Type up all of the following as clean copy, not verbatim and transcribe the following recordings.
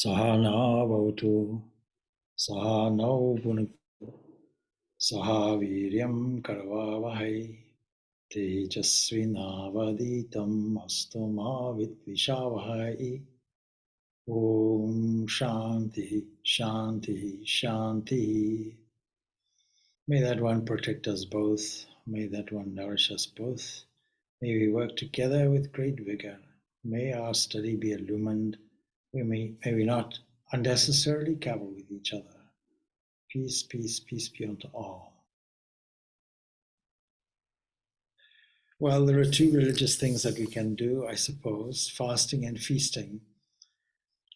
Sahana bhavatu, sahanau bhunaktu, sahaviryam karavavahai, tejasvinavaditam astu ma vidvishavahai. Om Shanti, Shanti, Shanti. May that one protect us both. May that one nourish us both. May we work together with great vigor. May our study be illumined. May we not unnecessarily cavil with each other. Peace, peace, peace be unto all. Well, there are two religious things that we can do, I suppose, fasting and feasting.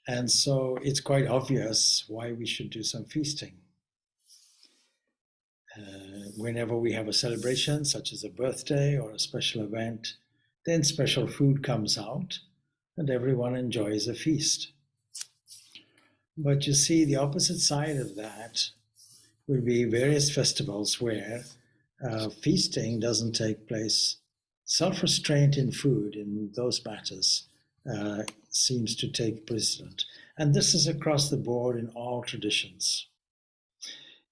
And so it's quite obvious why we should do some feasting. Whenever we have a celebration, such as a birthday or a special event, then special food comes out and everyone enjoys a feast. But you see, the opposite side of that will be various festivals where feasting doesn't take place. Self-restraint in food, in those matters, seems to take precedent. And this is across the board in all traditions.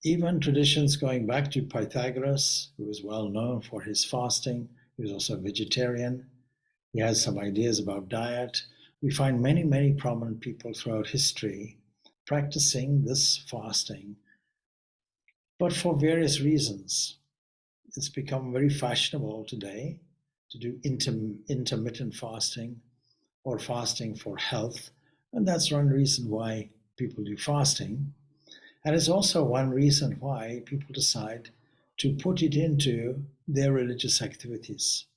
Even traditions going back to Pythagoras, who was well known for his fasting. He was also a vegetarian. He has some ideas about diet. We find many, many prominent people throughout history practicing this fasting, but for various reasons. It's become very fashionable today to do intermittent fasting or fasting for health, and that's one reason why people do fasting. And it's also one reason why people decide to put it into their religious activities.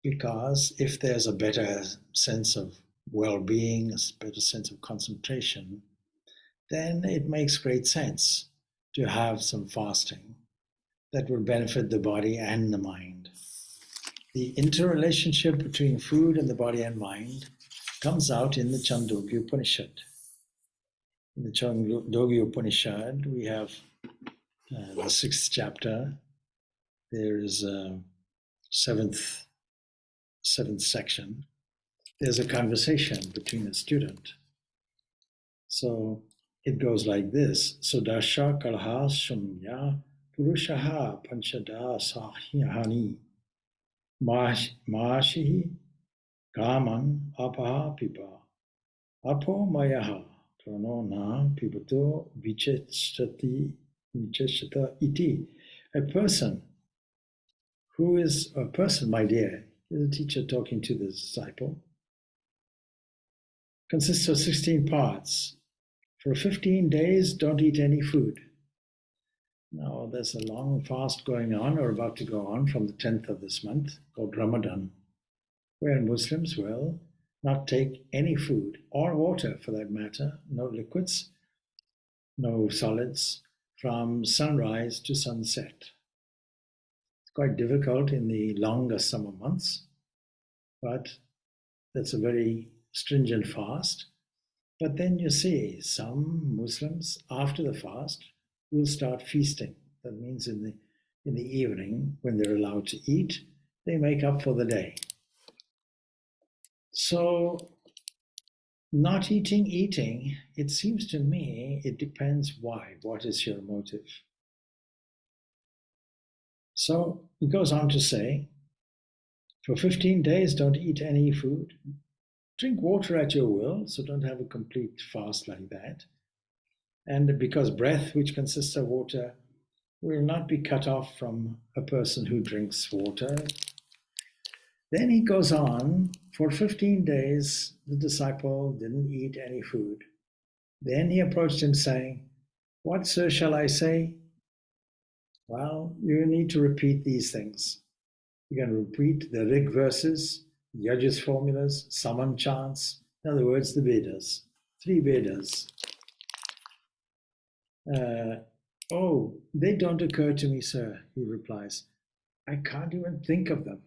Because if there's a better sense of well-being, a better sense of concentration, then it makes great sense to have some fasting that will benefit the body and the mind. The interrelationship between food and the body and mind comes out in the Chandogya Upanishad. In the Chandogya Upanishad, we have the 6th chapter. There is a seventh section. There's a conversation between a student. So it goes like this: Sudasha kalha shumya purushaha panchada sahyahani mashihi kaman apaha pipa apo mayaha prano na pipato vicheshata iti. A person, my dear, is a teacher talking to the disciple, consists of 16 parts. For 15 days, don't eat any food. Now, there's a long fast going on, or about to go on, from the 10th of this month, called Ramadan, where Muslims will not take any food, or water for that matter, no liquids, no solids, from sunrise to sunset. It's quite difficult in the longer summer months, but that's a very stringent fast. But then you see some Muslims, after the fast, will start feasting. That means in the evening, when they're allowed to eat, they make up for the day. So not eating, it seems to me it depends why. What is your motive? So he goes on to say, for 15 days, don't eat any food. Drink water at your will, so don't have a complete fast like that. And because breath, which consists of water, will not be cut off from a person who drinks water. Then he goes on, for 15 days, the disciple didn't eat any food. Then he approached him saying, "What, sir, shall I say?" Well, you need to repeat these things. You can repeat the Rig verses, Yajus formulas, Saman chants, in other words, the Vedas, 3 Vedas. Oh, they don't occur to me, sir, he replies. I can't even think of them.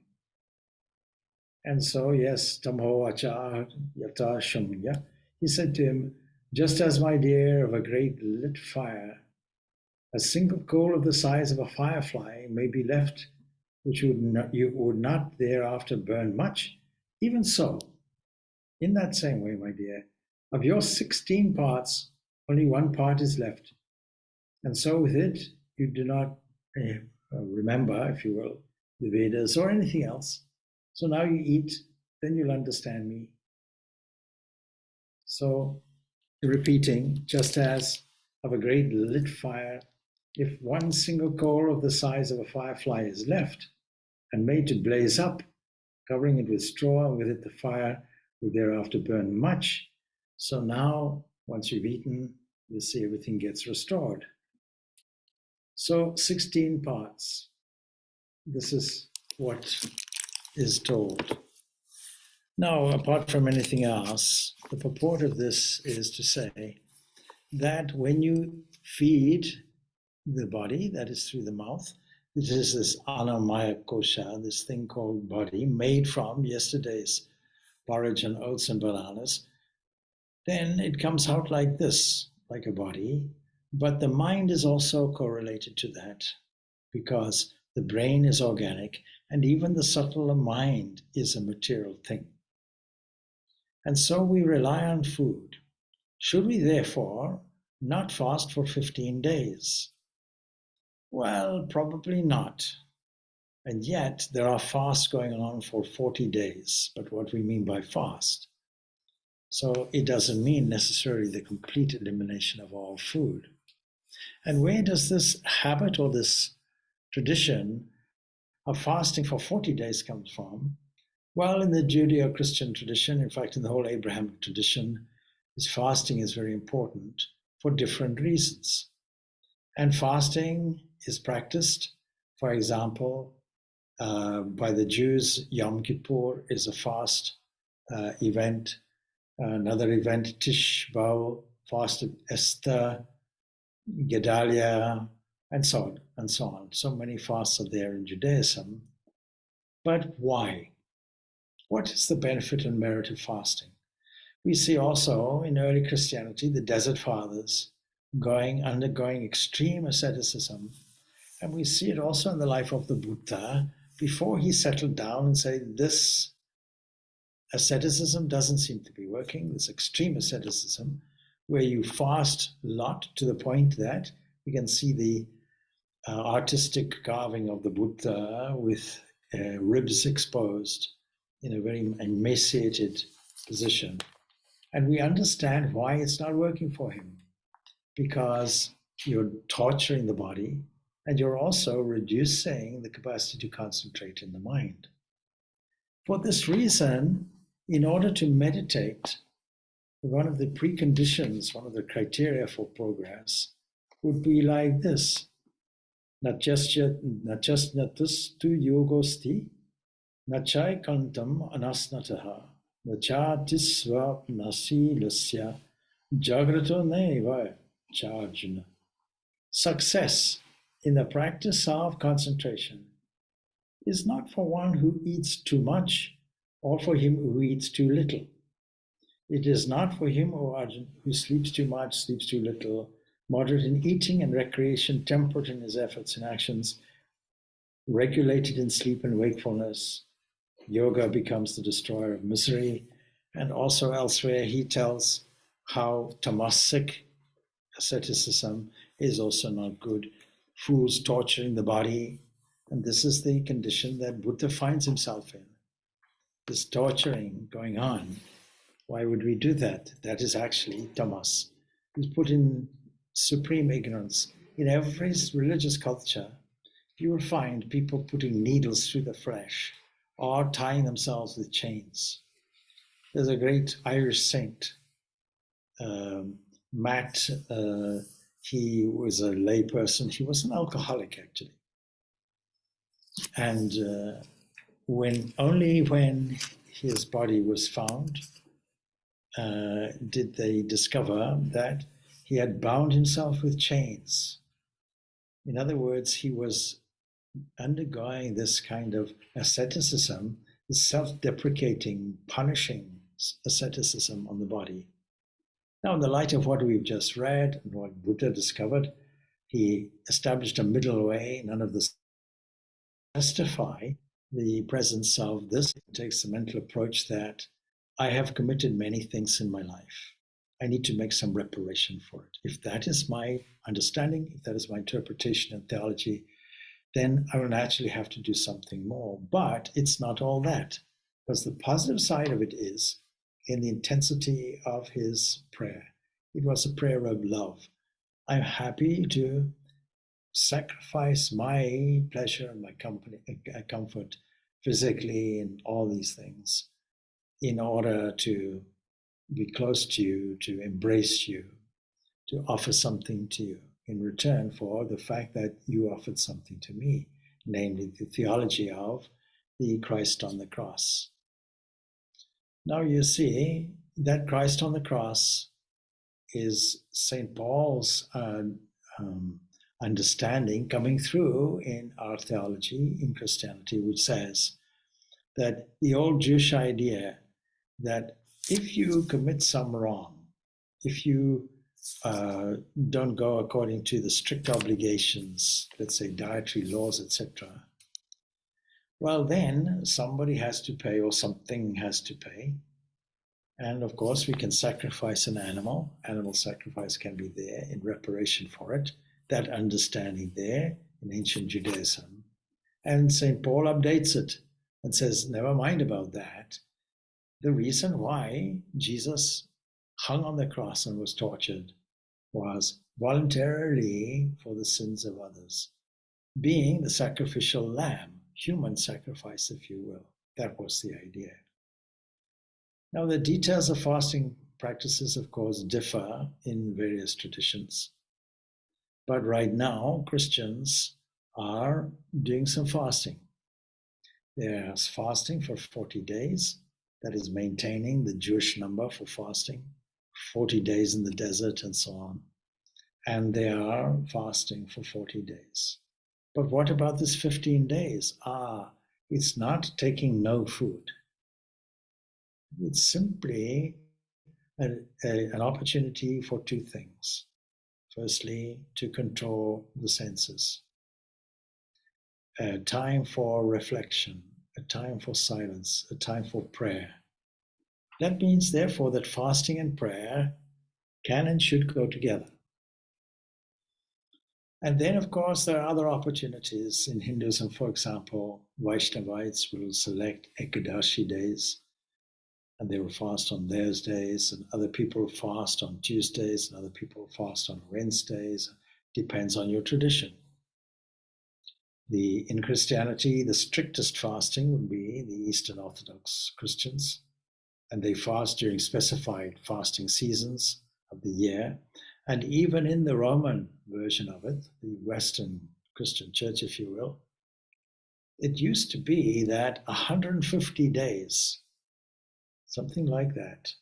And so, yes, Tamho Achar Yata Shumya, he said to him, just as, my dear, of a great lit fire, a single coal of the size of a firefly may be left, which you would not thereafter burn much, even so, in that same way, my dear, Of your 16 parts, only one part is left. And so with it, you do not remember, if you will, the Vedas or anything else. So now you eat, then you'll understand me. So repeating, just as of a great lit fire, if one single coal of the size of a firefly is left and made to blaze up, covering it with straw, and with it the fire will thereafter burn much. So now, once you've eaten, you'll see everything gets restored. So 16 parts. This is what is told. Now, apart from anything else, the purport of this is to say that when you feed the body, that is through the mouth, it is this anamaya kosha, this thing called body, made from yesterday's porridge and oats and bananas, then it comes out like this, like a body. But the mind is also correlated to that, because the brain is organic, and even the subtler mind is a material thing. And so we rely on food. Should we therefore not fast for 15 days? Well, probably not. And yet there are fasts going on for 40 days. But what we mean by fast? So it doesn't mean necessarily the complete elimination of all food. And where does this habit or this tradition of fasting for 40 days come from? Well, in the Judeo-Christian tradition, in fact, in the whole Abrahamic tradition, this fasting is very important for different reasons. And fasting is practiced, for example, by the Jews. Yom Kippur is a fast event. Another event, Tish B'Av, fast of Esther, Gedalia, and so on and so on. So many fasts are there in Judaism. But why? What is the benefit and merit of fasting? We see also in early Christianity the Desert Fathers undergoing extreme asceticism. And we see it also in the life of the Buddha before he settled down and said, this asceticism doesn't seem to be working, this extreme asceticism, where you fast a lot to the point that you can see the artistic carving of the Buddha with ribs exposed in a very emaciated position. And we understand why it's not working for him, because you're torturing the body and you're also reducing the capacity to concentrate in the mind. For this reason, in order to meditate, one of the preconditions, one of the criteria for progress would be like this. Natus tu yogosti, nachai kantam anasnataha, nachatisvapnasi lasya, jagrato neva charjuna. Success in the practice of concentration is not for one who eats too much or for him who eats too little. It is not for him, O Arjun, who sleeps too much, sleeps too little, moderate in eating and recreation, temperate in his efforts and actions, regulated in sleep and wakefulness. Yoga becomes the destroyer of misery. And also elsewhere he tells how tamasic asceticism is also not good. Fools torturing the body. And this is the condition that Buddha finds himself in. This torturing going on. Why would we do that? That is actually tamas. He's put in supreme ignorance. In every religious culture, you will find people putting needles through the flesh or tying themselves with chains. There's a great Irish saint, Matt. He was a lay person. He was an alcoholic, actually. And only when his body was found did they discover that he had bound himself with chains. In other words, he was undergoing this kind of asceticism, this self-deprecating, punishing asceticism on the body. Now, in the light of what we've just read and what Buddha discovered, he established a middle way. None of this justify the presence of this. It takes the mental approach that I have committed many things in my life. I need to make some reparation for it. If that is my understanding, if that is my interpretation and theology, then I will naturally have to do something more. But it's not all that, because the positive side of it is in the intensity of his prayer. It was a prayer of love. I'm happy to sacrifice my pleasure and my comfort physically and all these things in order to be close to you, to embrace you, to offer something to you in return for the fact that you offered something to me, namely the theology of the Christ on the cross. Now you see that Christ on the cross is St. Paul's understanding coming through in our theology in Christianity, which says that the old Jewish idea that if you commit some wrong, if you don't go according to the strict obligations, let's say dietary laws, etc., well, then somebody has to pay or something has to pay. And of course, we can sacrifice an animal. Animal sacrifice can be there in reparation for it. That understanding there in ancient Judaism. And St. Paul updates it and says, never mind about that. The reason why Jesus hung on the cross and was tortured was voluntarily for the sins of others, being the sacrificial lamb, human sacrifice, if you will. That was the idea. Now, the details of fasting practices, of course, differ in various traditions. But right now, Christians are doing some fasting. They're fasting for 40 days. That is maintaining the Jewish number for fasting, 40 days in the desert and so on. And they are fasting for 40 days. But what about this 15 days? It's not taking no food. It's simply an opportunity for two things. Firstly, to control the senses. A time for reflection, a time for silence, a time for prayer. That means, therefore, that fasting and prayer can and should go together. And then, of course, there are other opportunities. In Hinduism, for example, Vaishnavites will select Ekadashi days, and they will fast on those days, and other people fast on Tuesdays, and other people fast on Wednesdays. Depends on your tradition. In Christianity, the strictest fasting would be the Eastern Orthodox Christians, and they fast during specified fasting seasons of the year. And even in the Roman version of it, the Western Christian Church, if you will, it used to be that 150 days, something like that,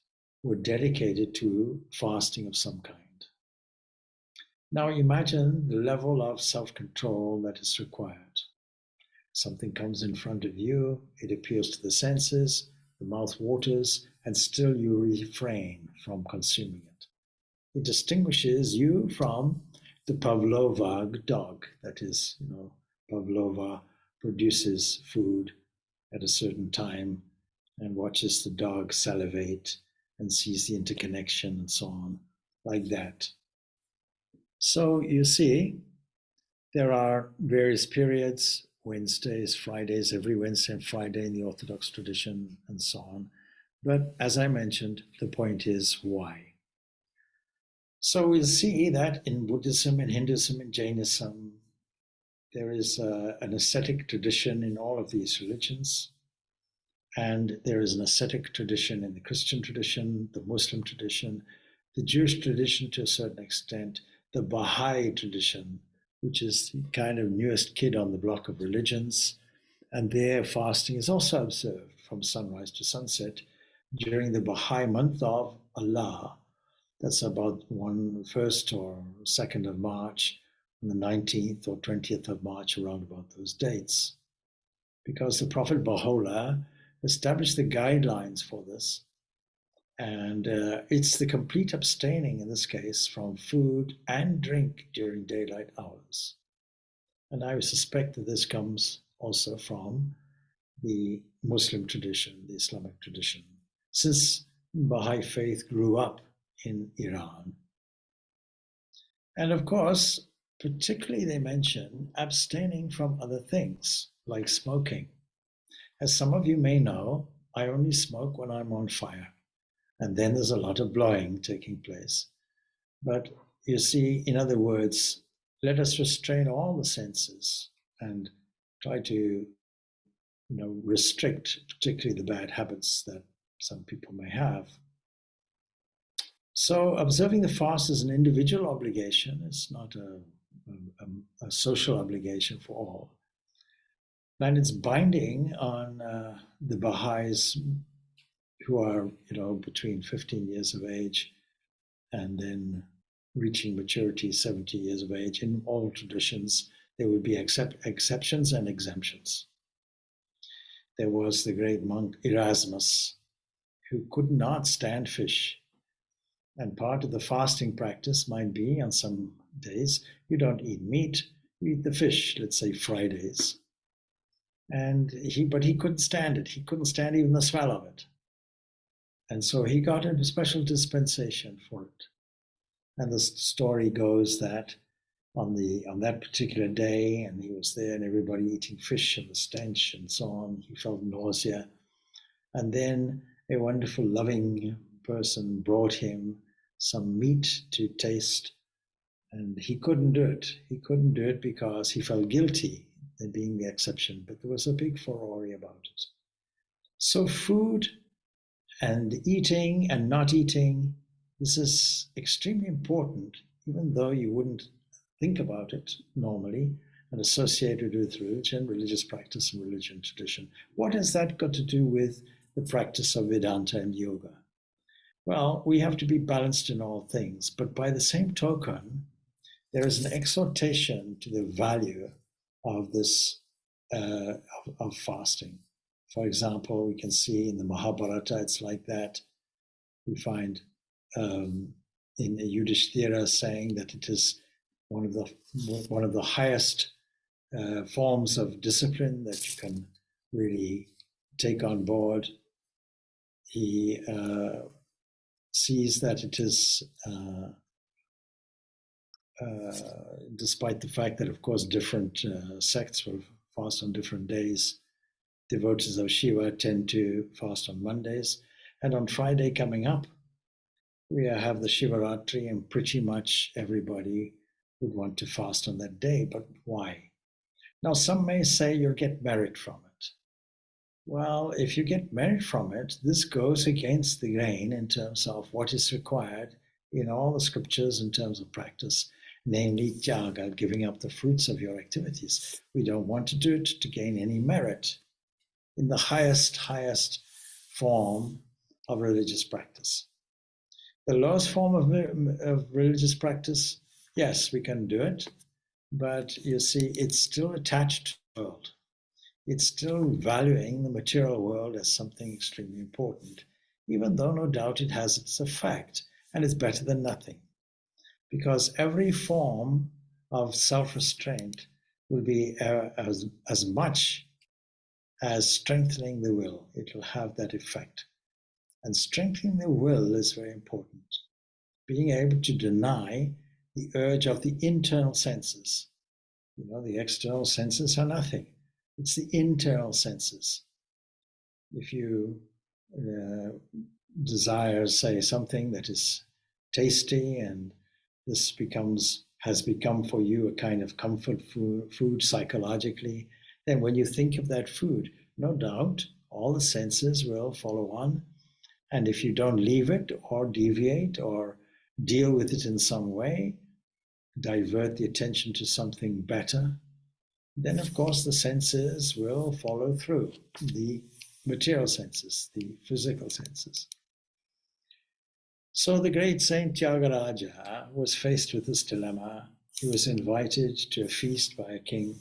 were dedicated to fasting of some kind. Now imagine the level of self-control that is required. Something comes in front of you, it appeals to the senses, the mouth waters, and still you refrain from consuming it. It distinguishes you from the Pavlova dog. That is, Pavlova produces food at a certain time and watches the dog salivate and sees the interconnection and so on, like that. So you see, there are various periods, Wednesdays, Fridays, every Wednesday and Friday in the Orthodox tradition, and so on. But as I mentioned, the point is why. So we'll see that in Buddhism, in Hinduism, in Jainism, there is an ascetic tradition in all of these religions. And there is an ascetic tradition in the Christian tradition, the Muslim tradition, the Jewish tradition to a certain extent, the Baha'i tradition, which is the kind of newest kid on the block of religions. And their fasting is also observed from sunrise to sunset during the Baha'i month of Allah. That's about 1st or 2nd of March, on the 19th or 20th of March, around about those dates. Because the Prophet Baha'u'llah established the guidelines for this. And it's the complete abstaining, in this case, from food and drink during daylight hours. And I suspect that this comes also from the Muslim tradition, the Islamic tradition. Since Baha'i faith grew up in Iran. And of course, particularly they mention abstaining from other things like smoking. As some of you may know, I only smoke when I'm on fire, and then there's a lot of blowing taking place. But you see, in other words, let us restrain all the senses and try to, restrict particularly the bad habits that some people may have. So observing the fast is an individual obligation. It's not a social obligation for all. And it's binding on the Baha'is who are, between 15 years of age and then reaching maturity, 70 years of age. In all traditions, there would be exceptions and exemptions. There was the great monk Erasmus, who could not stand fish. And part of the fasting practice might be on some days, you don't eat meat, you eat the fish, let's say Fridays. But he couldn't stand it. He couldn't stand even the smell of it. And so he got a special dispensation for it. And the story goes that on that particular day, and he was there and everybody eating fish and the stench and so on, he felt nausea. And then a wonderful loving person brought him some meat to taste, and he couldn't do it. He couldn't do it because he felt guilty, there being the exception, but there was a big furore about it. So food and eating and not eating, this is extremely important, even though you wouldn't think about it normally and associate it with religion, religious practice, and religion tradition. What has that got to do with the practice of Vedanta and yoga? Well, we have to be balanced in all things, but by the same token, there is an exhortation to the value of this, of fasting. For example, we can see in the Mahabharata, it's like that. We find in Yudhishthira saying that it is one of the highest forms of discipline that you can really take on board. He sees that it is, despite the fact that, of course, different sects will fast on different days, devotees of Shiva tend to fast on Mondays. And on Friday coming up, we have the Shivaratri, and pretty much everybody would want to fast on that day. But why? Now, some may say you'll get merit from it. Well, if you get merit from it, this goes against the grain in terms of what is required in all the scriptures in terms of practice, namely tyaga, giving up the fruits of your activities. We don't want to do it to gain any merit in the highest form of religious practice. The lowest form of religious practice, yes, we can do it, but you see, it's still attached to the world. It's still valuing the material world as something extremely important, even though no doubt it has its effect, and it's better than nothing. Because every form of self-restraint will be as much as strengthening the will. It will have that effect. And strengthening the will is very important. Being able to deny the urge of the internal senses. The external senses are nothing. It's the internal senses. If you desire, say, something that is tasty, and this has become for you a kind of comfort food psychologically, then when you think of that food, no doubt all the senses will follow on. And if you don't leave it or deviate or deal with it in some way, divert the attention to something better, then of course the senses will follow through, the material senses, the physical senses. So the great Saint Tyagaraja was faced with this dilemma. He was invited to a feast by a king,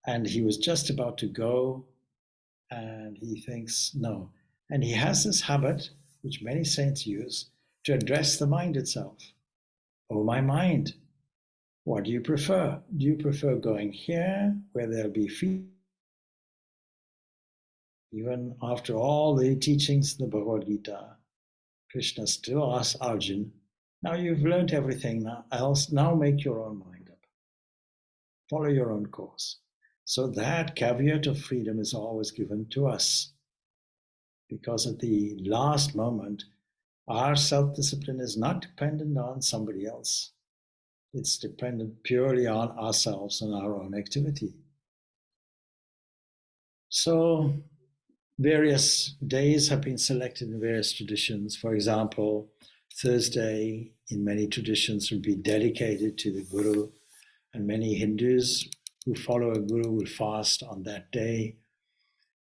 and he was just about to go, and he thinks, no. And he has this habit, which many saints use, to address the mind itself. Oh, my mind, what do you prefer? Do you prefer going here, where there'll be feast? Even after all the teachings in the Bhagavad Gita, Krishna still asks Arjun, now you've learned everything else, now make your own mind up. Follow your own course. So that caveat of freedom is always given to us. Because at the last moment, our self-discipline is not dependent on somebody else. It's dependent purely on ourselves and our own activity. So various days have been selected in various traditions. For example, Thursday in many traditions would be dedicated to the Guru, and many Hindus who follow a Guru will fast on that day.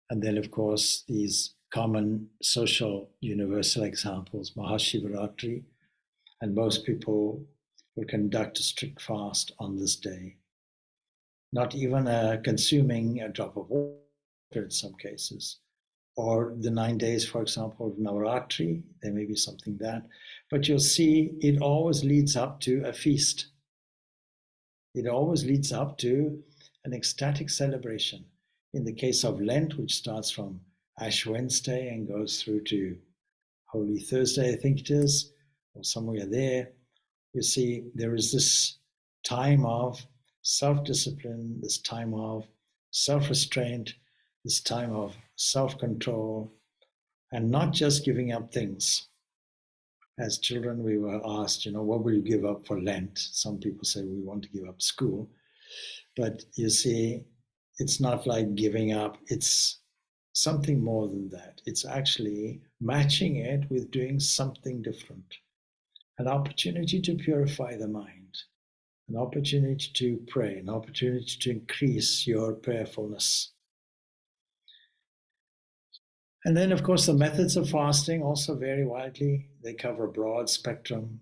And then, of course, these common social universal examples, Mahashivaratri, and most people will conduct a strict fast on this day. Not even consuming a drop of water in some cases. Or the 9 days, for example, of Navaratri, there may be something that. But you'll see it always leads up to a feast. It always leads up to an ecstatic celebration. In the case of Lent, which starts from Ash Wednesday and goes through to Holy Thursday, I think it is, or somewhere there, you see there is this time of self-discipline, this time of self-restraint, this time of self-control, and not just giving up things. As children, we were asked, what will you give up for Lent? Some people say we want to give up school. But you see, it's not like giving up. It's something more than that. It's actually matching it with doing something different. An opportunity to purify the mind, an opportunity to pray, an opportunity to increase your prayerfulness. And then, of course, the methods of fasting also vary widely. They cover a broad spectrum.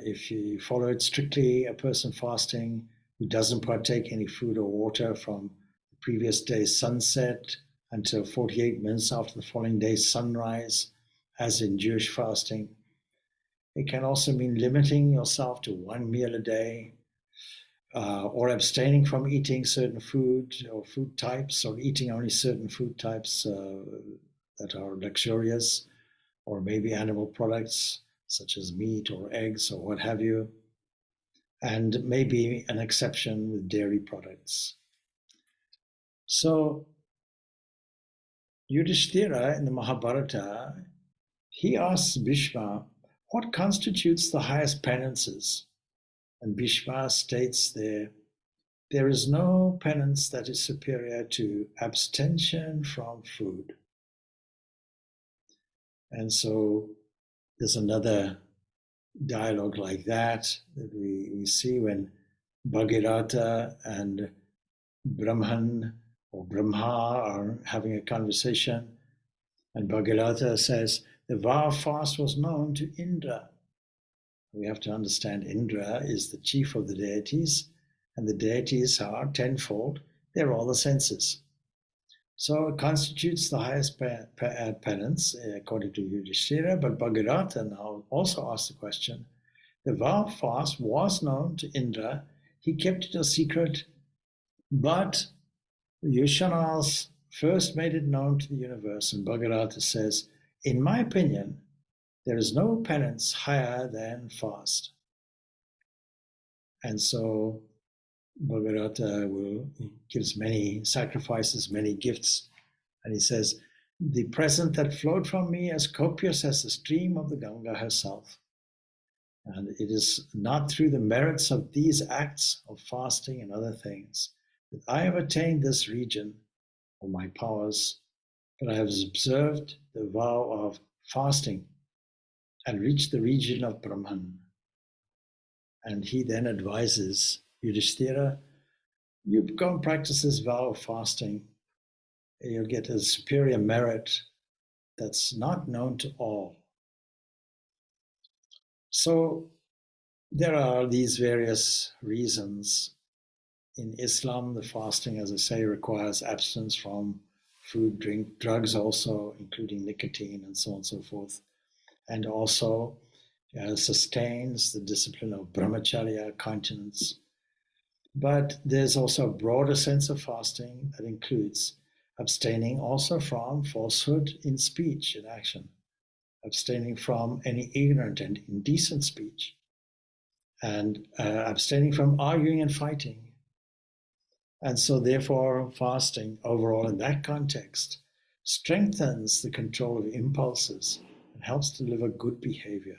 If you follow it strictly, a person fasting who doesn't partake any food or water from the previous day's sunset until 48 minutes after the following day's sunrise, as in Jewish fasting. It can also mean limiting yourself to one meal a day, or abstaining from eating certain food or food types, or eating only certain food types that are luxurious, or maybe animal products such as meat or eggs or what have you, and maybe an exception with dairy products. So Yudhishthira in the Mahabharata, he asks Bhishma, what constitutes the highest penances? And Bhishma states there is no penance that is superior to abstention from food. And so there's another dialogue like that we see when Bhagirata and Brahman or Brahma are having a conversation, and Bhagirata says, the vow of fast was known to Indra. We have to understand Indra is the chief of the deities, and the deities are tenfold. They're all the senses. So it constitutes the highest penance, according to Yudhishthira, but Bhagirata now also asks the question, the vow of fast was known to Indra. He kept it a secret, but Yushanas first made it known to the universe. And Bhagirata says, in my opinion, there is no penance higher than fast. And so Bhagirata gives many sacrifices, many gifts, and he says, the present that flowed from me as copious as the stream of the Ganga herself. And it is not through the merits of these acts of fasting and other things that I have attained this region of my powers, but I have observed the vow of fasting and reached the region of Brahman. And he then advises Yudhishthira, you go and practice this vow of fasting, and you'll get a superior merit that's not known to all. So there are these various reasons. In Islam, the fasting, as I say, requires abstinence from food, drink, drugs also, including nicotine and so on and so forth, and also sustains the discipline of brahmacharya, continence. But there's also a broader sense of fasting that includes abstaining also from falsehood in speech and action. abstaining from any ignorant and indecent speech, and abstaining from arguing and fighting. And so, therefore, fasting overall in that context strengthens the control of impulses and helps deliver good behavior.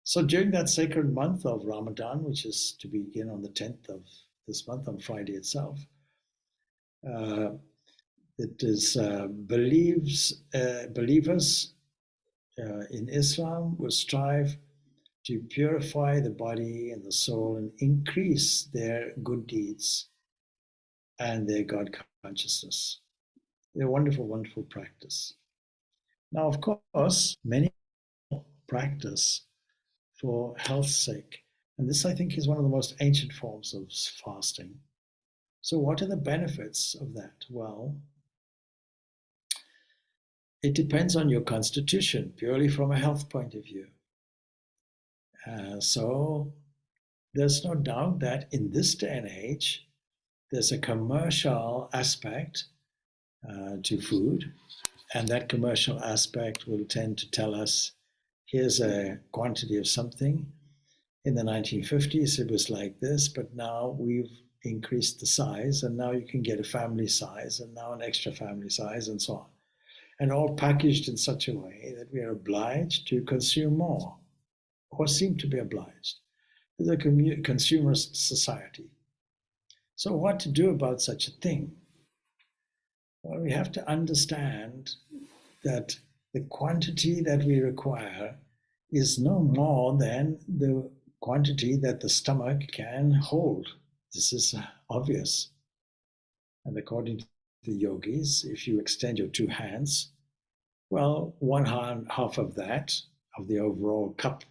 So, during that sacred month of Ramadan, which is to begin on the 10th of this month, on Friday itself, it is believers in Islam will strive to purify the body and the soul and increase their good deeds and their God consciousness. They're a wonderful, wonderful practice. Now, of course, many practice for health's sake. And this, I think, is one of the most ancient forms of fasting. So what are the benefits of that? Well, it depends on your constitution, purely from a health point of view. So there's no doubt that in this day and age, there's a commercial aspect to food, and that commercial aspect will tend to tell us, here's a quantity of something. In the 1950s, it was like this, but now we've increased the size, and now you can get a family size, and now an extra family size, and so on. And all packaged in such a way that we are obliged to consume more, or seem to be obliged. It's a consumerist society. So what to do about such a thing? Well, we have to understand that the quantity that we require is no more than the quantity that the stomach can hold. This is obvious. And according to the yogis, if you extend your two hands, well, one half of that, of the overall cup,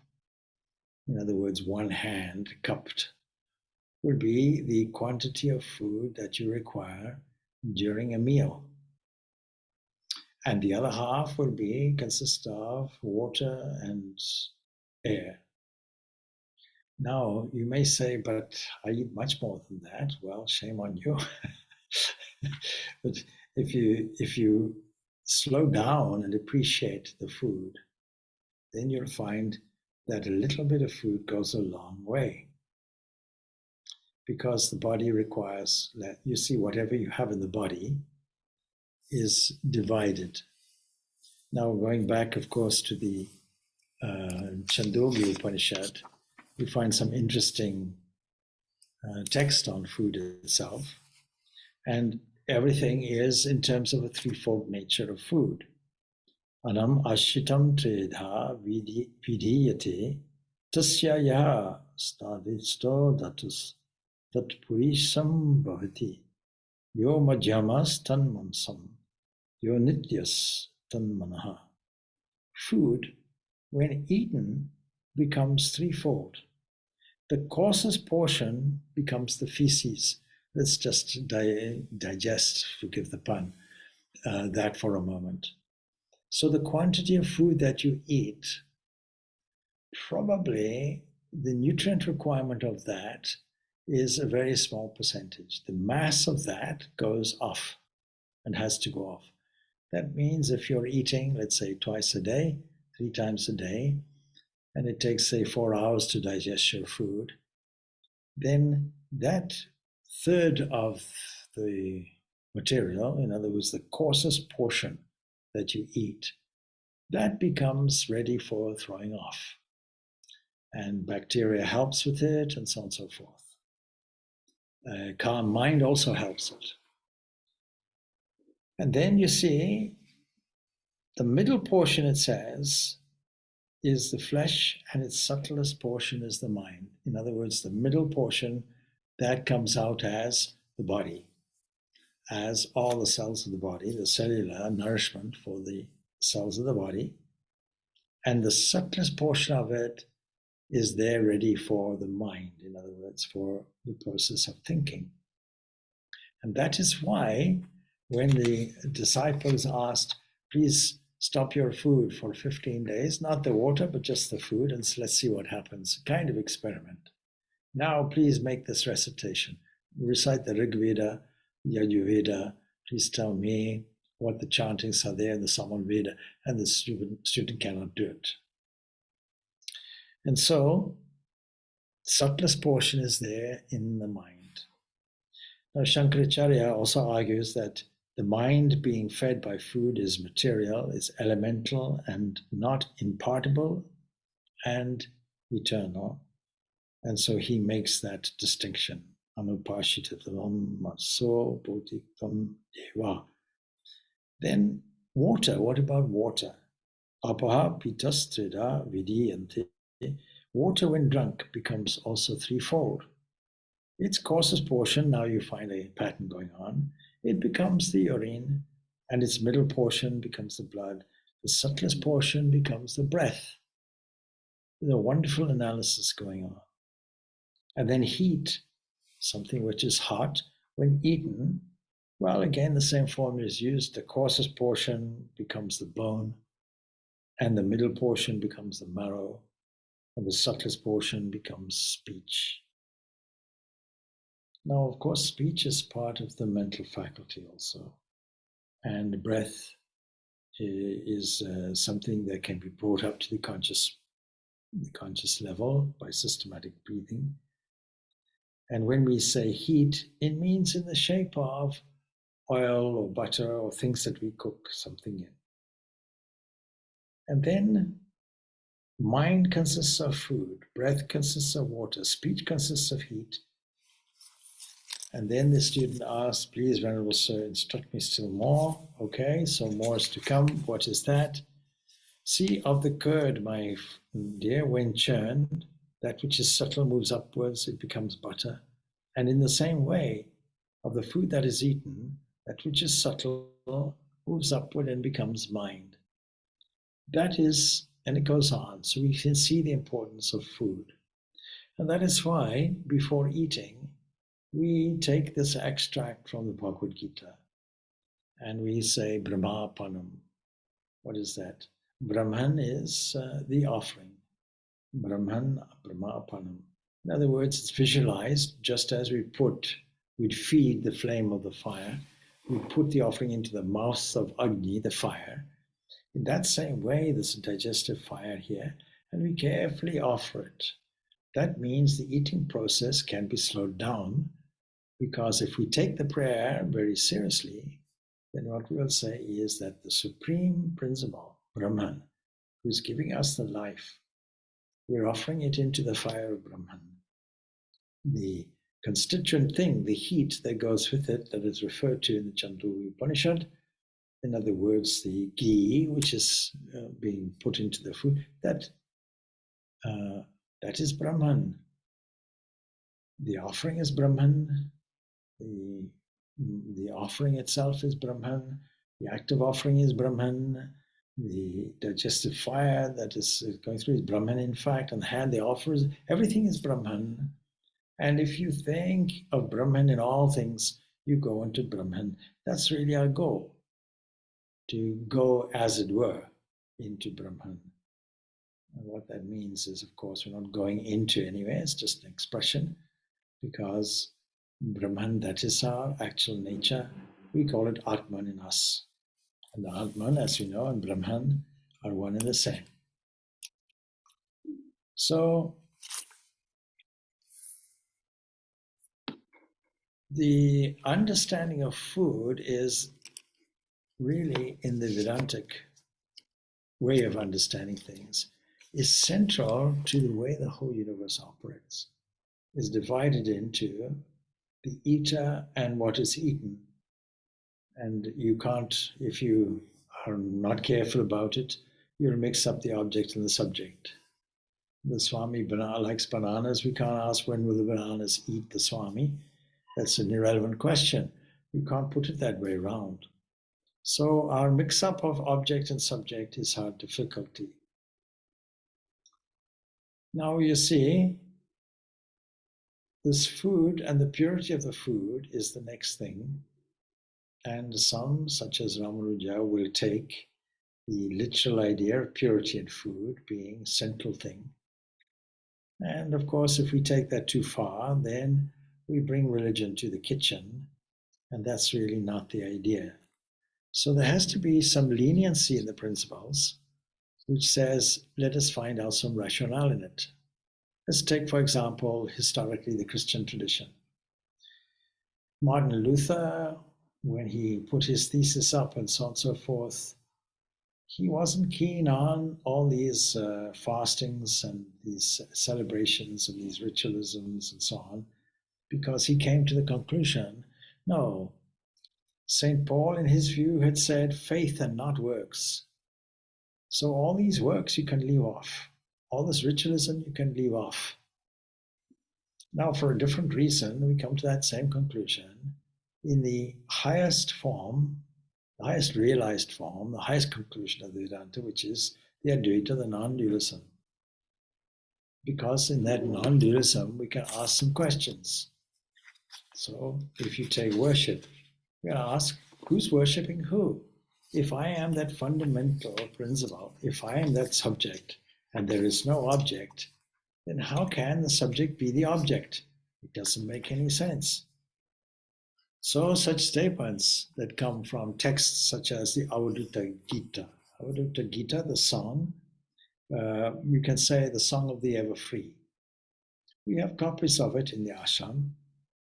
in other words, one hand cupped, would be the quantity of food that you require during a meal. And the other half will consist of water and air. Now, you may say, but I eat much more than that. Well, shame on you. But if you slow down and appreciate the food, then you'll find that a little bit of food goes a long way. Because the body requires, you see, whatever you have in the body is divided. Now, going back, of course, to the Chandogya Upanishad, we find some interesting text on food itself. And everything is in terms of a threefold nature of food. Anam ashitam tredha vidiyate tasya yaha stadisto datus tat purisham bhavati yo madhyamas tan mansam yo nityas tan manaha. Food, when eaten, becomes threefold. The coarsest portion becomes the feces. Let's just digest, forgive the pun, that for a moment. So the quantity of food that you eat, probably the nutrient requirement of that is a very small percentage. The mass of that goes off and has to go off. That means if you're eating, let's say twice a day, 3 times a day, and it takes, say, 4 hours to digest your food, then that third of the material, in other words, the coarsest portion that you eat, that becomes ready for throwing off. And bacteria helps with it, and so on and so forth. Calm mind also helps it. And then you see, the middle portion, it says, is the flesh, and its subtlest portion is the mind. In other words, the middle portion, that comes out as the body, as all the cells of the body, the cellular nourishment for the cells of the body. And the subtlest portion of it is there ready for the mind, in other words, for the process of thinking. And that is why when the disciples asked, please stop your food for 15 days, not the water, but just the food, and let's see what happens, kind of experiment. Now, please make this recitation. Recite the Rig Veda, Yajurveda. Please tell me what the chantings are there in the Samaveda, and the student cannot do it. And so, subtlest portion is there in the mind. Now, Shankaracharya also argues that the mind being fed by food is material, is elemental, and not impartible and eternal. And so he makes that distinction. Anupashitatam maso bodhiktam eva. Then water, what about water? Apaha pitastrida vidiyante. Water, when drunk, becomes also threefold. Its coarsest portion, now you find a pattern going on, it becomes the urine, and its middle portion becomes the blood. The subtlest portion becomes the breath. There's a wonderful analysis going on. And then heat, something which is hot, when eaten, well, again, the same formula is used. The coarsest portion becomes the bone, and the middle portion becomes the marrow, and the subtlest portion becomes speech. Now, of course, speech is part of the mental faculty also, and breath is something that can be brought up to the conscious level by systematic breathing. And when we say heat, it means in the shape of oil or butter or things that we cook something in. And then mind consists of food, breath consists of water, speech consists of heat. And then the student asks, please, Venerable Sir, instruct me still more. Okay, so more is to come. What is that? See, of the curd, my dear, when churned, that which is subtle moves upwards, it becomes butter. And in the same way, of the food that is eaten, that which is subtle moves upward and becomes mind. That is, and it goes on. So we can see the importance of food. And that is why, before eating, we take this extract from the Bhagavad Gita and we say Brahmapanam. What is that? Brahman is the offering. Brahman, Brahmapanam. In other words, it's visualized just as we'd feed the flame of the fire. We put the offering into the mouth of Agni, the fire. In that same way, there's a digestive fire here, and we carefully offer it. That means the eating process can be slowed down, because if we take the prayer very seriously, then what we will say is that the supreme principle, Brahman, who's giving us the life, we're offering it into the fire of Brahman. The constituent thing, the heat that goes with it, that is referred to in the Chandogya Upanishad, in other words, the ghee, which is being put into the food, that is Brahman. The offering is Brahman. The offering itself is Brahman. The act of offering is Brahman. The digestive fire that is going through is Brahman, in fact. On the hand, the offers, everything is Brahman. And if you think of Brahman in all things, you go into Brahman. That's really our goal, to go, as it were, into Brahman. And what that means is, of course, we're not going into anywhere, it's just an expression, because Brahman, that is our actual nature. We call it Atman in us. And the Atman, as we know, and Brahman are one and the same. So, the understanding of food is really, in the Vedantic way of understanding things, is central to the way the whole universe operates. Is divided into the eater and what is eaten. And you can't, if you are not careful about it, you'll mix up the object and the subject. The Swami likes bananas. We can't ask when will the bananas eat the Swami. That's an irrelevant question. You can't put it that way around. So our mix-up of object and subject is our difficulty. Now you see, this food and the purity of the food is the next thing. And some, such as Ramanuja, will take the literal idea of purity in food being central thing. And of course, if we take that too far, then we bring religion to the kitchen, and that's really not the idea. So there has to be some leniency in the principles, which says, let us find out some rationale in it. Let's take, for example, historically the Christian tradition. Martin Luther, when he put his thesis up and so on and so forth, he wasn't keen on all these fastings and these celebrations and these ritualisms and so on, because he came to the conclusion, no, St. Paul, in his view, had said faith and not works. So all these works you can leave off. All this ritualism you can leave off. Now, for a different reason, we come to that same conclusion. In the highest form, the highest realized form, the highest conclusion of the Vedanta, which is the Advaita, the non-dualism. Because in that non-dualism, we can ask some questions. So if you take worship, you can ask, who's worshipping who? If I am that fundamental principle, if I am that subject, and there is no object, then how can the subject be the object? It doesn't make any sense. So such statements that come from texts such as the Avadutta Gita, the song, we can say the Song of the Ever Free. We have copies of it in the ashram,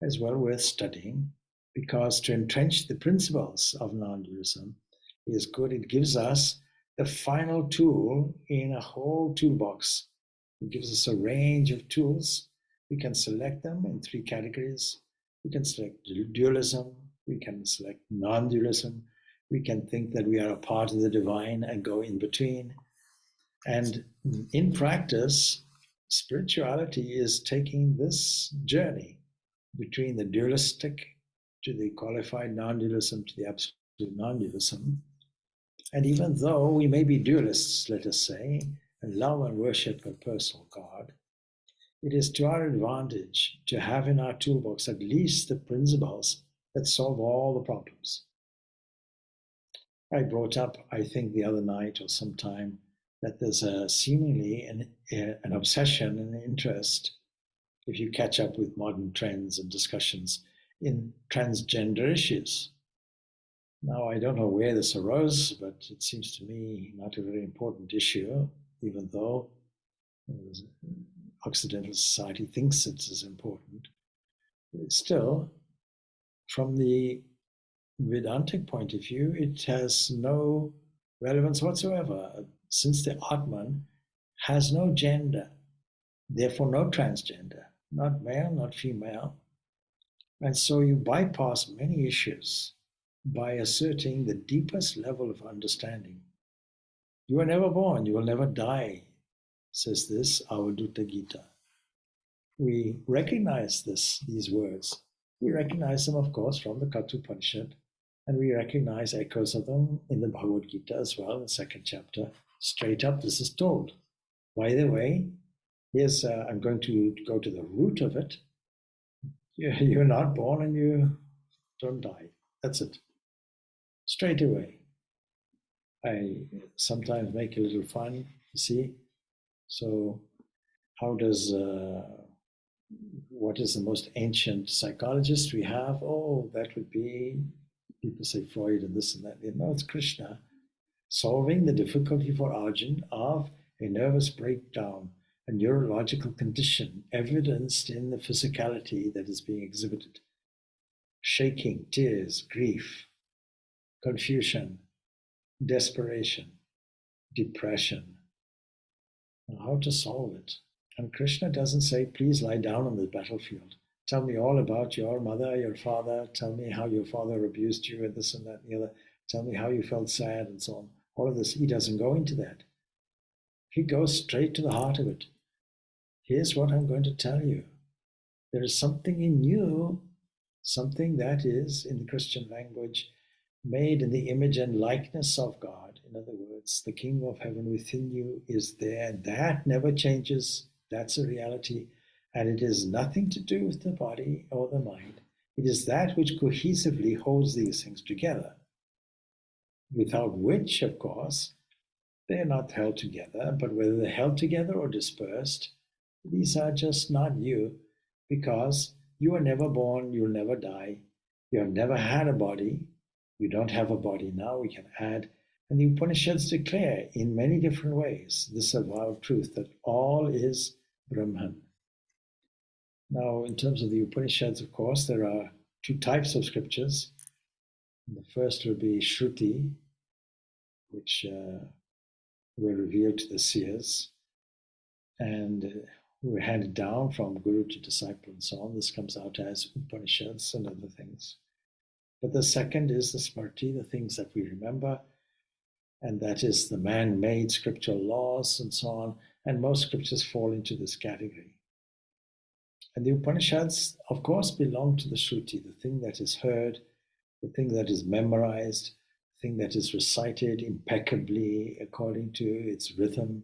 as well worth studying, because to entrench the principles of non-dualism is good. It gives us the final tool in a whole toolbox. It gives us a range of tools. We can select them in 3 categories. We can select dualism. We can select non-dualism. We can think that we are a part of the divine and go in between. And in practice, spirituality is taking this journey between the dualistic to the qualified non-dualism to the absolute non-dualism. And even though we may be dualists, let us say, and love and worship a personal God, it is to our advantage to have in our toolbox at least the principles that solve all the problems. I brought up, I think the other night or sometime, that there's a seemingly an obsession and interest, if you catch up with modern trends and discussions, in transgender issues. Now, I don't know where this arose, but it seems to me not a very important issue, even though Occidental society thinks it's as important. Still, from the Vedantic point of view, it has no relevance whatsoever, since the Atman has no gender, therefore no transgender, not male, not female. And so you bypass many issues by asserting the deepest level of understanding. You are never born, you will never die, says this Avadutta Gita. We recognize these words. We recognize them, of course, from the Kathopanishad, and we recognize echoes of them in the Bhagavad Gita as well, in the 2nd chapter. Straight up, this is told. By the way, here's, I'm going to go to the root of it. You're not born and you don't die. That's it. Straight away. I sometimes make a little fun, you see. So how does, what is the most ancient psychologist we have? Oh, that would be, people say Freud and this and that. No, it's Krishna solving the difficulty for Arjun of a nervous breakdown, a neurological condition evidenced in the physicality that is being exhibited. Shaking, tears, grief, confusion, desperation, depression. How to solve it? And Krishna doesn't say, please lie down on the battlefield. Tell me all about your mother, your father. Tell me how your father abused you and this and that and the other. Tell me how you felt sad and so on. All of this, he doesn't go into that. He goes straight to the heart of it. Here's what I'm going to tell you. There is something in you, something that is, in the Christian language, made in the image and likeness of God. In other words, the kingdom of heaven within you is there. That never changes. That's a reality. And it has nothing to do with the body or the mind. It is that which cohesively holds these things together, without which, of course, they're not held together. But whether they're held together or dispersed, these are just not you, because you are never born, you'll never die. You have never had a body. You don't have a body now, we can add. And the Upanishads declare in many different ways this avowed truth that all is Brahman. Now, in terms of the Upanishads, of course, there are two types of scriptures. The first would be Shruti, which were revealed to the seers and were handed down from guru to disciple and so on. This comes out as Upanishads and other things. But the second is the Smriti, the things that we remember, and that is the man-made scriptural laws and so on. And most scriptures fall into this category. And the Upanishads, of course, belong to the Shruti, the thing that is heard, the thing that is memorized, the thing that is recited impeccably according to its rhythm,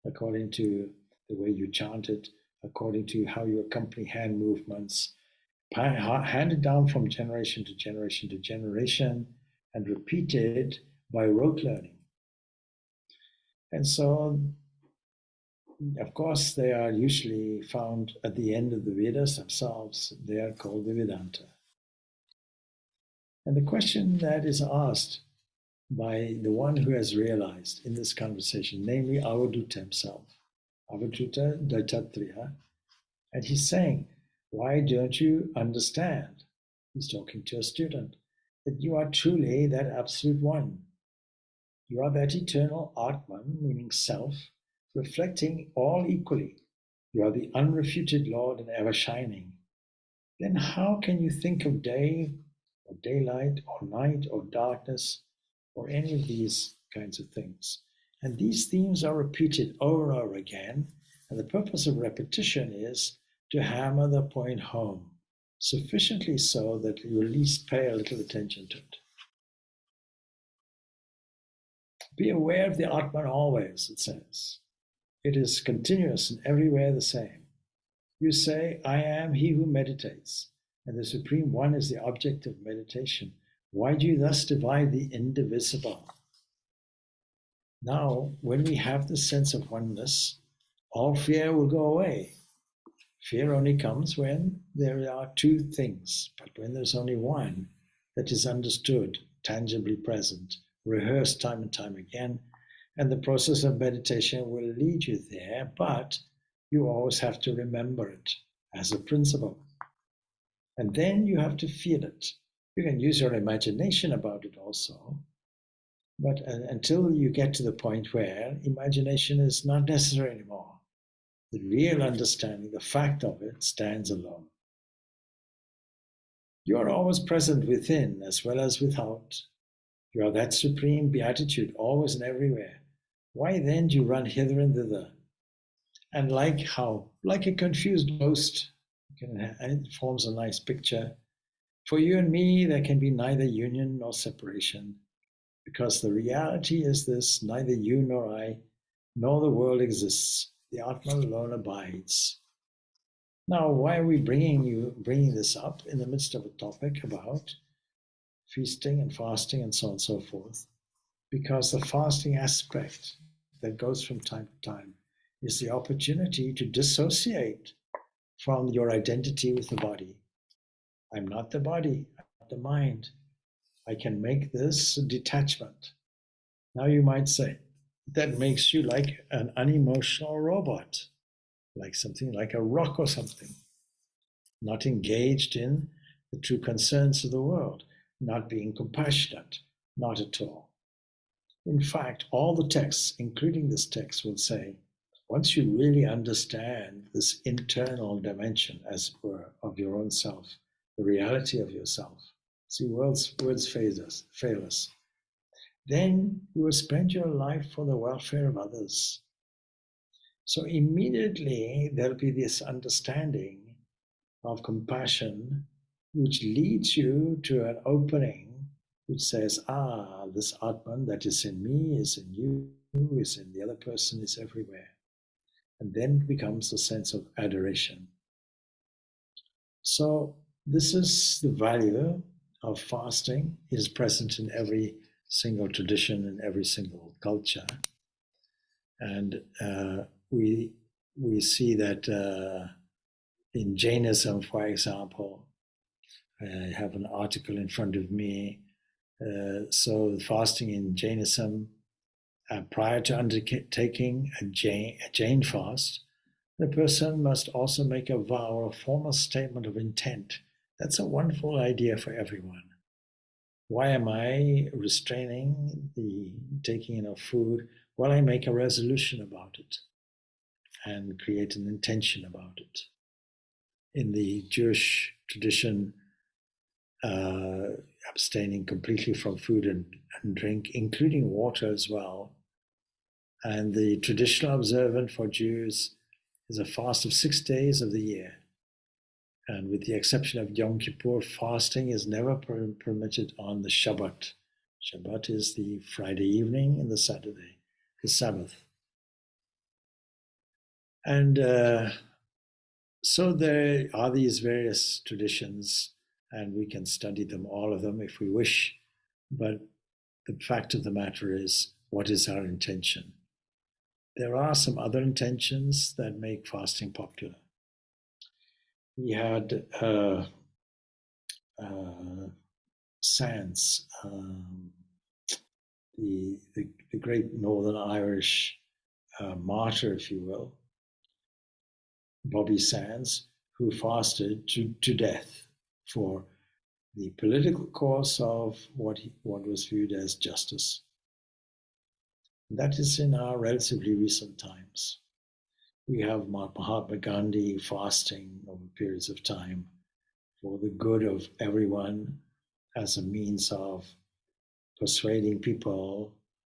according to the way you chant it, according to how you accompany hand movements, handed down from generation to generation to generation and repeated by rote learning. And so, of course, they are usually found at the end of the Vedas themselves. They are called the Vedanta. And the question that is asked by the one who has realized in this conversation, namely Avadhuta himself, Avadhuta Dattatreya, and he's saying, why don't you understand? He's talking to a student, that you are truly that absolute one. You are that eternal Atman, meaning self, reflecting all equally. You are the unrefuted Lord and ever shining. Then how can you think of day or daylight or night or darkness or any of these kinds of things? And these themes are repeated over and over again. And the purpose of repetition is to hammer the point home, sufficiently so that you at least pay a little attention to it. Be aware of the Atman always, it says. It is continuous and everywhere the same. You say, I am he who meditates, and the Supreme One is the object of meditation. Why do you thus divide the indivisible? Now, when we have this sense of oneness, all fear will go away. Fear only comes when there are two things, but when there's only one that is understood, tangibly present, rehearsed time and time again, and the process of meditation will lead you there, but you always have to remember it as a principle. And then you have to feel it. You can use your imagination about it also, but until you get to the point where imagination is not necessary anymore, the real understanding, the fact of it, stands alone. You are always present within as well as without. You are that supreme beatitude, always and everywhere. Why then do you run hither and thither? And like a confused ghost, it forms a nice picture. For you and me, there can be neither union nor separation, because the reality is this: neither you nor I, nor the world exists. The Atman alone abides. Now, why are we bringing this up in the midst of a topic about feasting and fasting and so on and so forth? Because the fasting aspect that goes from time to time is the opportunity to dissociate from your identity with the body. I'm not the body, I'm not the mind. I can make this detachment. Now you might say, that makes you like an unemotional robot, like something like a rock or something, not engaged in the true concerns of the world, not being compassionate, not at all. In fact, all the texts, including this text, will say, once you really understand this internal dimension, as it were, of your own self, the reality of yourself, see, words fail us, then you will spend your life for the welfare of others. So immediately there'll be this understanding of compassion, which leads you to an opening which says, this Atman that is in me, is in you, is in the other person, is everywhere. And then becomes a sense of adoration. So this is the value of fasting. It is present in every single tradition, in every single culture. And we see that in Jainism, for example, I have an article in front of me So fasting in Jainism, prior to undertaking a Jain fast, the person must also make a vow or a formal statement of intent. That's a wonderful idea for everyone. Why am I restraining the taking in of food? Well, I make a resolution about it and create an intention about it. In the Jewish tradition, abstaining completely from food and drink, including water as well. And the traditional observance for Jews is a fast of 6 days of the year. And with the exception of Yom Kippur, fasting is never permitted on the Shabbat. Shabbat is the Friday evening and the Saturday, the Sabbath. And so there are these various traditions, and we can study them, all of them, if we wish. But the fact of the matter is, what is our intention? There are some other intentions that make fasting popular. We had Sands, the great Northern Irish martyr, if you will, Bobby Sands, who fasted to death for the political cause of what was viewed as justice. That is in our relatively recent times. We have Mahatma Gandhi fasting over periods of time for the good of everyone as a means of persuading people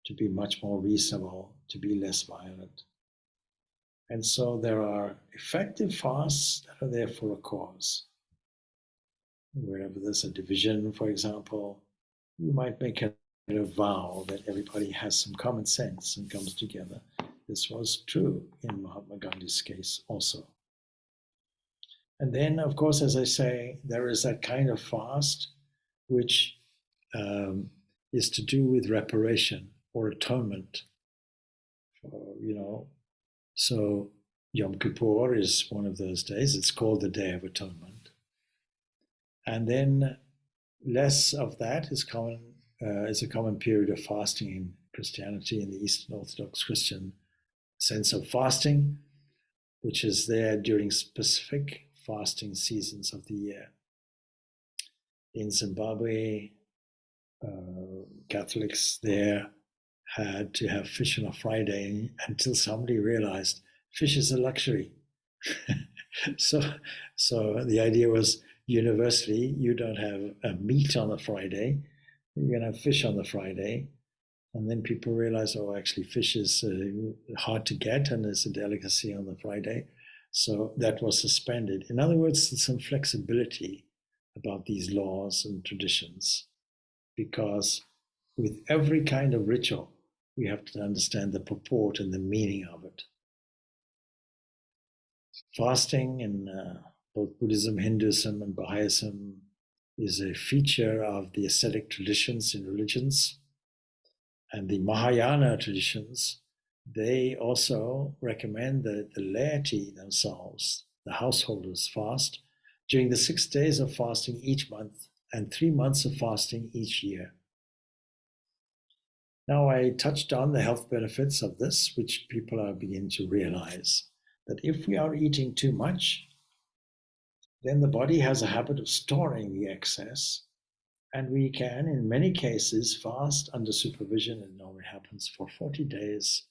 to be much more reasonable, to be less violent. And so there are effective fasts that are there for a cause. Wherever there's a division, for example, you might make a vow that everybody has some common sense and comes together. This was true in Mahatma Gandhi's case also. And then, of course, as I say, there is that kind of fast which is to do with reparation or atonement. So Yom Kippur is one of those days. It's called the Day of Atonement. And then less of that is a common period of fasting in Christianity, in the Eastern Orthodox Christian sense of fasting, which is there during specific fasting seasons of the year. In Zimbabwe, Catholics there had to have fish on a Friday until somebody realized fish is a luxury. So the idea was universally, you don't have a meat on a Friday, you're going to have fish on the Friday. And then people realize, oh, actually, fish is hard to get and it's a delicacy on the Friday. So that was suspended. In other words, there's some flexibility about these laws and traditions, because with every kind of ritual, we have to understand the purport and the meaning of it. Fasting in both Buddhism, Hinduism, and Baha'ism is a feature of the ascetic traditions in religions. And the Mahayana traditions, they also recommend that the laity themselves, the householders, fast during the 6 days of fasting each month and 3 months of fasting each year. Now, I touched on the health benefits of this, which people are beginning to realize, that if we are eating too much, then the body has a habit of storing the excess. And we can, in many cases, fast under supervision, and normally happens for 40 days,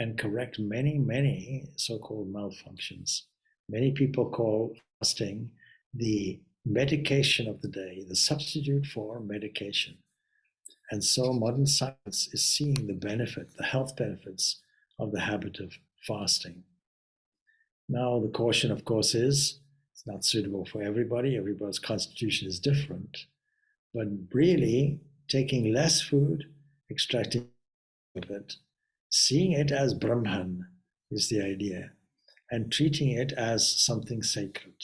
and correct many, many so-called malfunctions. Many people call fasting the medication of the day, the substitute for medication. And so modern science is seeing the benefit, the health benefits of the habit of fasting. Now, the caution, of course, is it's not suitable for everybody. Everybody's constitution is different. But really, taking less food, extracting of it, seeing it as Brahman is the idea, and treating it as something sacred.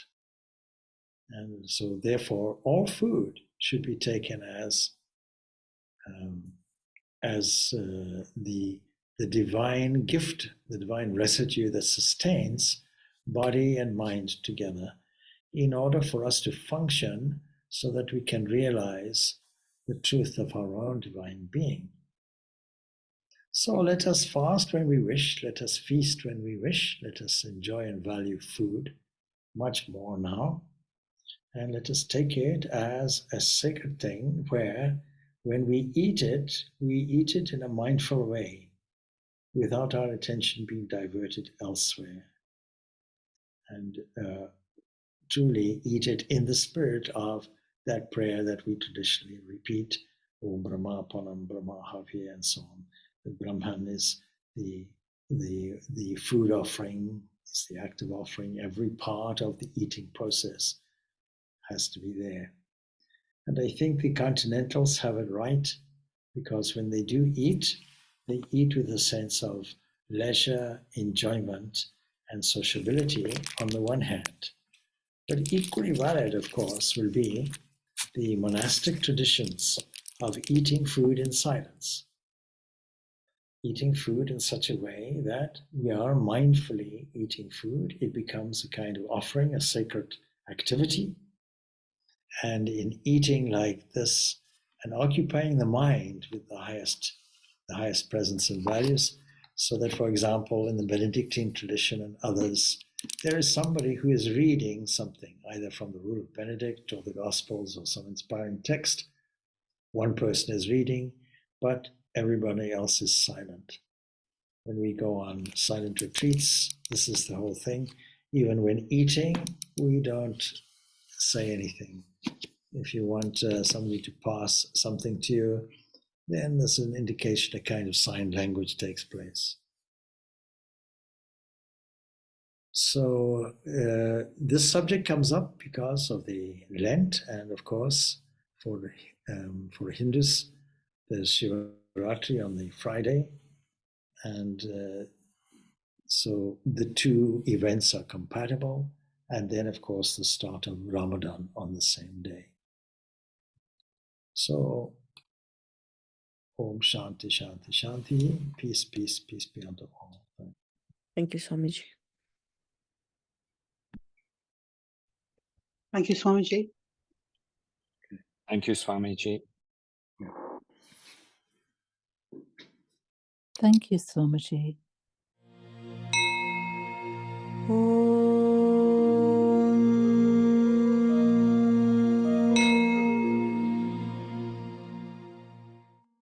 And so, therefore, all food should be taken as the divine gift, the divine residue that sustains body and mind together, in order for us to function so that we can realize the truth of our own divine being. So let us fast when we wish, let us feast when we wish, let us enjoy and value food much more now, and let us take it as a sacred thing where when we eat it in a mindful way, without our attention being diverted elsewhere, and truly eat it in the spirit of that prayer that we traditionally repeat, Om Brahma Panam Brahma Havye, and so on. The Brahman is the food offering, it's the active offering. Every part of the eating process has to be there. And I think the continentals have it right, because when they do eat, they eat with a sense of leisure, enjoyment, and sociability on the one hand. But equally valid, of course, will be the monastic traditions of eating food in silence. Eating food in such a way that we are mindfully eating food. It becomes a kind of offering, a sacred activity. And in eating like this and occupying the mind with the highest presence and values, so that, for example, in the Benedictine tradition and others, there is somebody who is reading something, either from the Rule of Benedict or the Gospels or some inspiring text. One person is reading, but everybody else is silent. When we go on silent retreats, this is the whole thing. Even when eating, we don't say anything. If you want somebody to pass something to you, then there's an indication a kind of sign language takes place. So this subject comes up because of the Lent, and of course, for Hindus, there's Shivaratri on the Friday, and so the two events are compatible. And then, of course, the start of Ramadan on the same day. So, Om Shanti, Shanti, Shanti. Peace, peace, peace be unto all. Thank you, Swamiji. Thank you, Swamiji. Thank you, Swamiji. Thank you, Swamiji.